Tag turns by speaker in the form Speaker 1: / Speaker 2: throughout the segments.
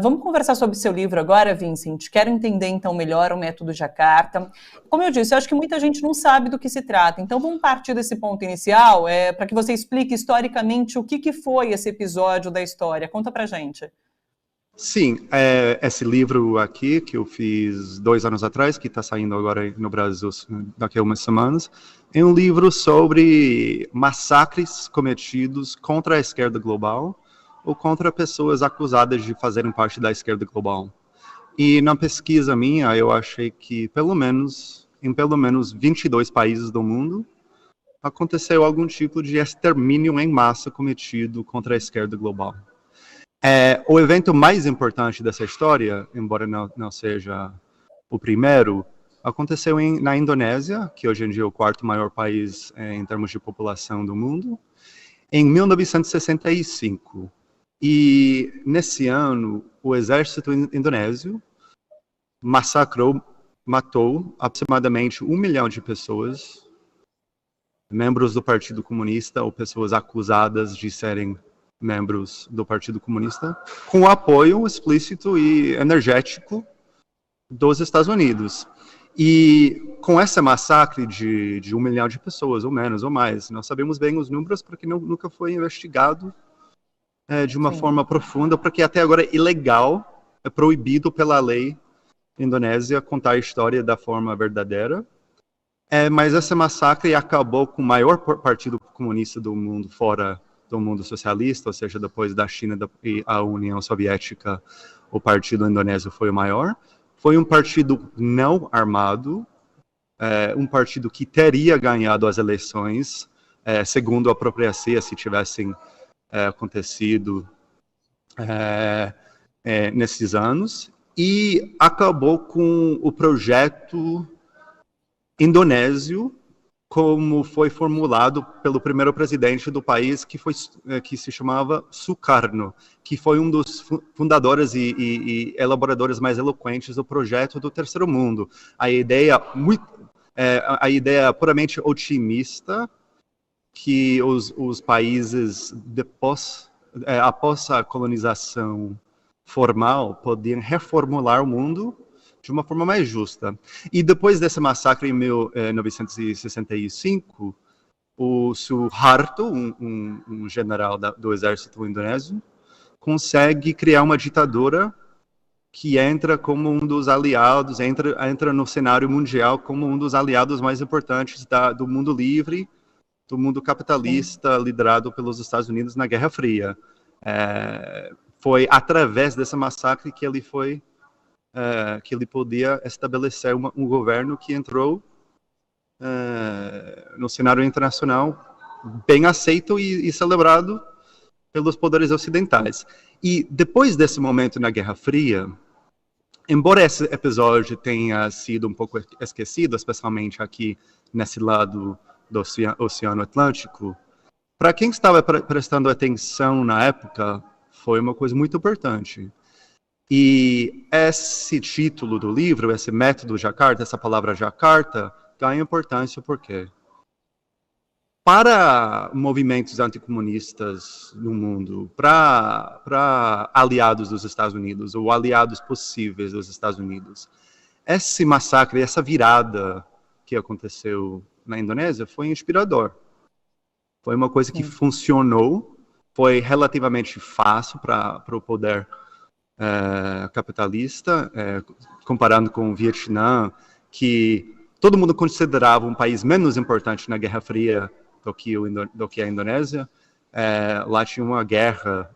Speaker 1: Vamos conversar sobre o seu livro agora, Vincent. Quero entender, então, melhor o método Jakarta. Como eu disse, eu acho que muita gente não sabe do que se trata. Então, vamos partir desse ponto inicial, para que você explique historicamente o que foi esse episódio da história. Conta pra gente.
Speaker 2: Sim, esse livro aqui, que eu fiz 2 anos atrás, que está saindo agora no Brasil daqui a umas semanas, é um livro sobre massacres cometidos contra a esquerda global ou contra pessoas acusadas de fazerem parte da esquerda global. E na pesquisa minha, eu achei que em pelo menos 22 países do mundo, aconteceu algum tipo de extermínio em massa cometido contra a esquerda global. O evento mais importante dessa história, embora não seja o primeiro, aconteceu na Indonésia, que hoje em dia é o 4º maior país em termos de população do mundo, em 1965. E nesse ano, o exército indonésio matou aproximadamente 1 milhão de pessoas, membros do Partido Comunista ou pessoas acusadas de serem membros do Partido Comunista, com apoio explícito e energético dos Estados Unidos. E com esse massacre de 1 milhão de pessoas, ou menos, ou mais, nós sabemos bem os números porque nunca foi investigado de uma forma profunda, porque até agora é ilegal, é proibido pela lei indonésia contar a história da forma verdadeira. Mas esse massacre acabou com o maior partido comunista do mundo fora do mundo socialista, ou seja, depois da China e a União Soviética, o partido indonésio foi o maior. Foi um partido não armado, um partido que teria ganhado as eleições, segundo a própria CIA, se tivessem acontecido nesses anos, e acabou com o projeto indonésio como foi formulado pelo primeiro presidente do país, que se chamava Sukarno, que foi um dos fundadores e elaboradores mais eloquentes do projeto do Terceiro Mundo. A ideia puramente otimista que os países após a colonização formal podiam reformular o mundo de uma forma mais justa. E depois desse massacre em 1965, o Suharto, um general do exército indonésio, consegue criar uma ditadura que entra como um dos aliados, entra no cenário mundial como um dos aliados mais importantes do mundo livre, do mundo capitalista, liderado pelos Estados Unidos na Guerra Fria. Foi através desse massacre que ele podia estabelecer um governo que entrou no cenário internacional bem aceito e celebrado pelos poderes ocidentais. E depois desse momento na Guerra Fria, embora esse episódio tenha sido um pouco esquecido, especialmente aqui nesse lado do Oceano Atlântico, para quem estava prestando atenção na época, foi uma coisa muito importante. E esse título do livro, esse método Jakarta, essa palavra Jakarta, ganha importância porque para movimentos anticomunistas no mundo, para aliados dos Estados Unidos, ou aliados possíveis dos Estados Unidos, esse massacre, essa virada que aconteceu na Indonésia foi inspirador. Foi uma coisa que funcionou, foi relativamente fácil para o poder capitalista, comparando com o Vietnã, que todo mundo considerava um país menos importante na Guerra Fria do que a Indonésia. Lá tinha uma guerra,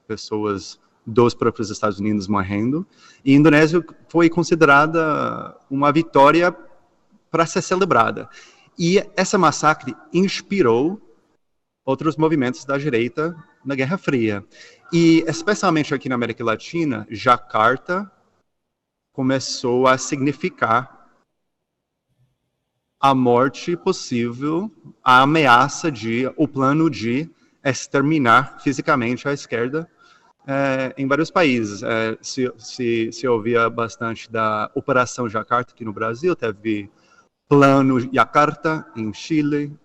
Speaker 2: pessoas dos próprios Estados Unidos morrendo, e a Indonésia foi considerada uma vitória para ser celebrada. E essa massacre inspirou outros movimentos da direita na Guerra Fria. E, especialmente aqui na América Latina, Jakarta começou a significar a morte possível, a ameaça o plano de exterminar fisicamente a esquerda em vários países. Se ouvia bastante da Operação Jakarta aqui no Brasil, teve Plano Jakarta no Chile,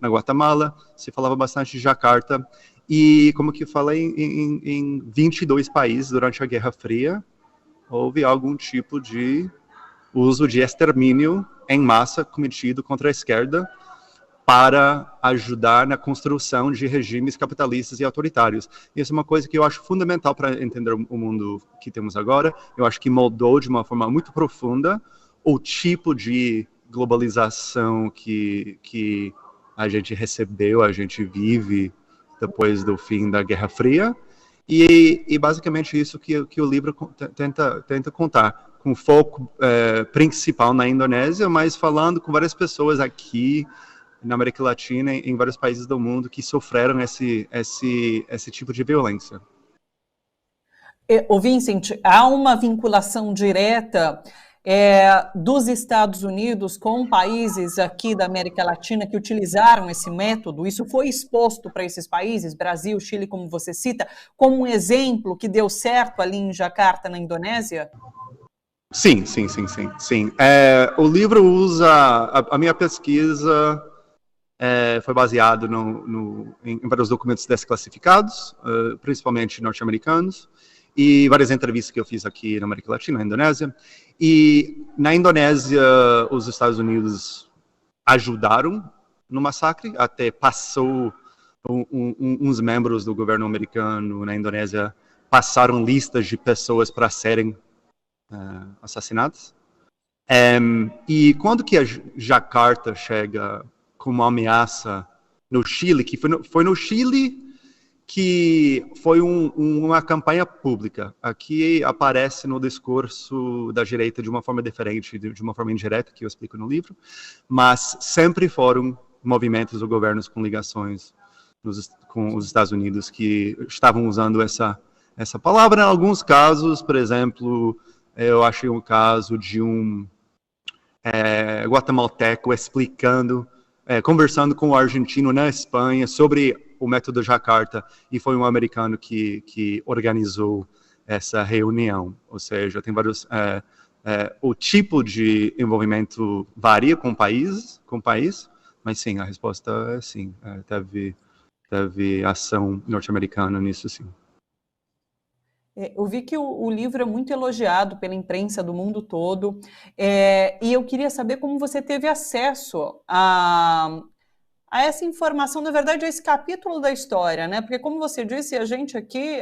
Speaker 2: na Guatemala, se falava bastante de Jakarta. E, como que eu falei, em 22 países durante a Guerra Fria, houve algum tipo de uso de extermínio em massa cometido contra a esquerda para ajudar na construção de regimes capitalistas e autoritários. Isso é uma coisa que eu acho fundamental para entender o mundo que temos agora. Eu acho que moldou de uma forma muito profunda o tipo de globalização que a gente recebeu, a gente vive depois do fim da Guerra Fria. E basicamente isso que o livro tenta contar, com foco principal na Indonésia, mas falando com várias pessoas aqui na América Latina e em vários países do mundo que sofreram esse tipo de violência.
Speaker 1: Ô Vincent, há uma vinculação direta dos Estados Unidos com países aqui da América Latina que utilizaram esse método? Isso foi exposto para esses países, Brasil, Chile, como você cita, como um exemplo que deu certo ali em Jacarta, na Indonésia?
Speaker 2: Sim. O livro usa, a minha pesquisa foi baseado em vários documentos desclassificados, principalmente norte-americanos, e várias entrevistas que eu fiz aqui na América Latina, na Indonésia. E na Indonésia, os Estados Unidos ajudaram no massacre, até passou uns membros do governo americano na Indonésia passaram listas de pessoas para serem assassinadas. E quando que a Jacarta chega como uma ameaça no Chile, que foi no Chile que foi uma campanha pública. Aqui aparece no discurso da direita de uma forma diferente, de uma forma indireta, que eu explico no livro, mas sempre foram movimentos ou governos com ligações com os Estados Unidos que estavam usando essa palavra. Em alguns casos, por exemplo, eu achei um caso de um guatemalteco explicando, conversando com o argentino na Espanha sobre o método Jacarta, e foi um americano que organizou essa reunião. Ou seja, tem vários... o tipo de envolvimento varia com o país, mas sim, a resposta é sim. Teve ação norte-americana nisso, sim.
Speaker 1: Eu vi que o livro é muito elogiado pela imprensa do mundo todo, e eu queria saber como você teve acesso a essa informação, na verdade, a esse capítulo da história, né? Porque, como você disse, a gente aqui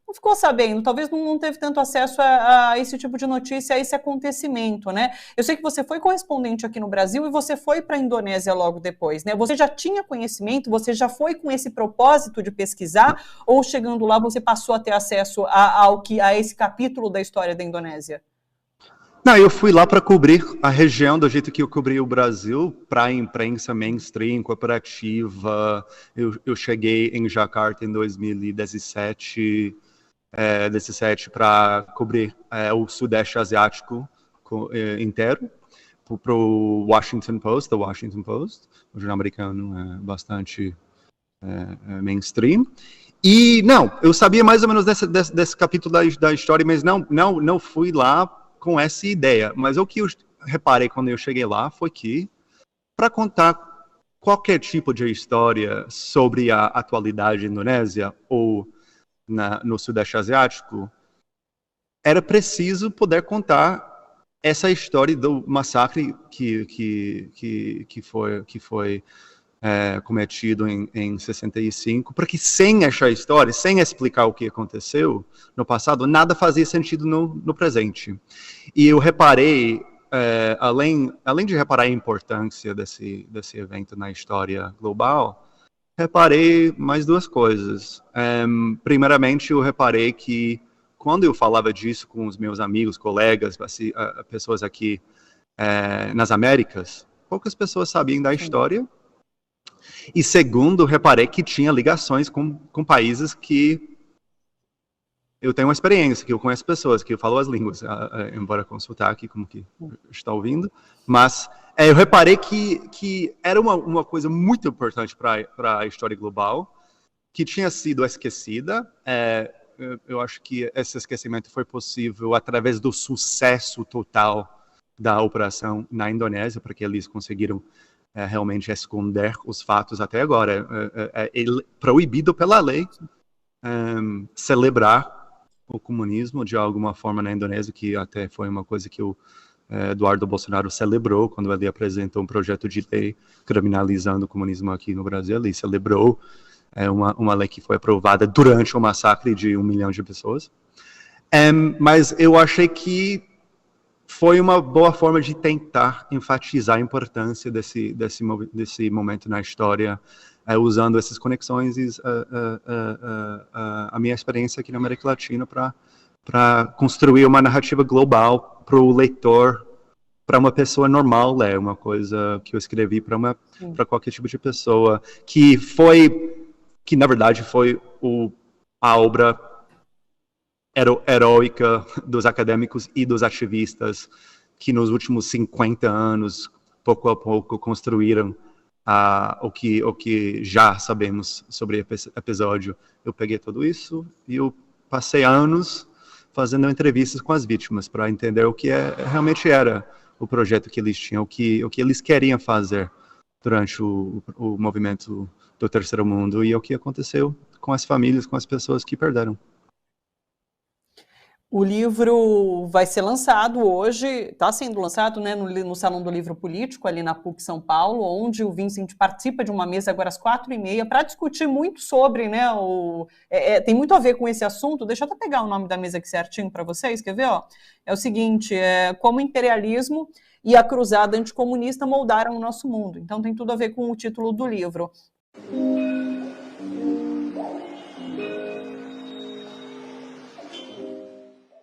Speaker 1: não ficou sabendo, talvez não teve tanto acesso a esse tipo de notícia, a esse acontecimento, né? Eu sei que você foi correspondente aqui no Brasil e você foi para a Indonésia logo depois, né? Você já tinha conhecimento, você já foi com esse propósito de pesquisar, ou chegando lá você passou a ter acesso a esse capítulo da história da Indonésia?
Speaker 2: Não, eu fui lá para cobrir a região do jeito que eu cobri o Brasil, para a imprensa mainstream, cooperativa. Eu cheguei em Jacarta em 2017, para cobrir o Sudeste Asiático inteiro, para o Washington Post, The Washington Post, o jornal americano bastante mainstream. E, não, eu sabia mais ou menos desse capítulo da história, mas não fui lá com essa ideia. Mas o que eu reparei quando eu cheguei lá foi que, para contar qualquer tipo de história sobre a atualidade indonésia ou no Sudeste Asiático, era preciso poder contar essa história do massacre que foi cometido em 65, porque sem essa história, sem explicar o que aconteceu no passado, nada fazia sentido no presente. E eu reparei, além de reparar a importância desse evento na história global, reparei mais duas coisas. Primeiramente, eu reparei que quando eu falava disso com os meus amigos, colegas, pessoas aqui nas Américas, poucas pessoas sabiam da história. E segundo, reparei que tinha ligações com países que eu tenho uma experiência, que eu conheço pessoas, que eu falo as línguas, embora com sotaque, como que está ouvindo. Mas eu reparei que era uma coisa muito importante para a história global, que tinha sido esquecida. Eu acho que esse esquecimento foi possível através do sucesso total da operação na Indonésia, porque eles conseguiram realmente esconder os fatos até agora. É proibido pela lei celebrar o comunismo de alguma forma na Indonésia, que até foi uma coisa que o Eduardo Bolsonaro celebrou quando ele apresentou um projeto de lei criminalizando o comunismo aqui no Brasil. Ele celebrou uma lei que foi aprovada durante o massacre de 1 milhão de pessoas. Mas eu achei que foi uma boa forma de tentar enfatizar a importância desse momento na história, usando essas conexões e a minha experiência aqui na América Latina para construir uma narrativa global para o leitor, para uma pessoa normal ler, uma coisa que eu escrevi para qualquer tipo de pessoa, que na verdade foi a obra heróica dos acadêmicos e dos ativistas que nos últimos 50 anos, pouco a pouco, construíram o que já sabemos sobre esse episódio. Eu peguei tudo isso e eu passei anos fazendo entrevistas com as vítimas para entender o que realmente era o projeto que eles tinham, o que eles queriam fazer durante o movimento do Terceiro Mundo e o que aconteceu com as famílias, com as pessoas que perderam.
Speaker 1: O livro vai ser lançado hoje, está sendo lançado, né, no Salão do Livro Político, ali na PUC São Paulo, onde o Vincent participa de uma mesa agora às 4h30 para discutir muito sobre, né, tem muito a ver com esse assunto. Deixa eu até pegar o nome da mesa aqui certinho para vocês, quer ver? É o seguinte, como o imperialismo e a cruzada anticomunista moldaram o nosso mundo. Então tem tudo a ver com o título do livro.